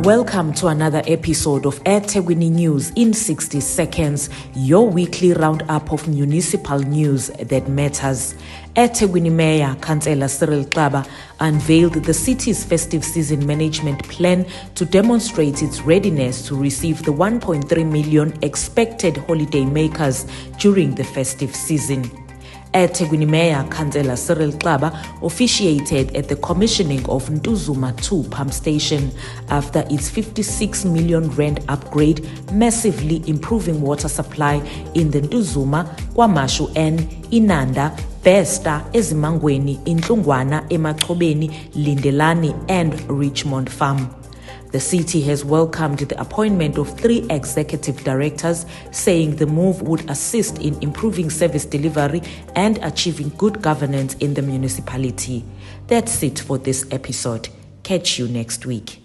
Welcome to another episode of EThekwini News in 60 seconds, your weekly roundup of municipal news that matters. EThekwini Mayor Councillor Cyril Xaba unveiled the city's festive season management plan to demonstrate its readiness to receive the 1.3 million expected holiday makers during the festive season. EThekwini Mayor Councillor Cyril Xaba officiated at the commissioning of Ntuzuma 2 pump station after its 56 million rand upgrade, massively improving water supply in the Ntuzuma, KwaMashu N, Inanda, Besta, Ezimangweni, Intlungwana, Emachobeni, Lindelani and Richmond Farm. The city has welcomed the appointment of 3 executive directors, saying the move would assist in improving service delivery and achieving good governance in the municipality. That's it for this episode. Catch you next week.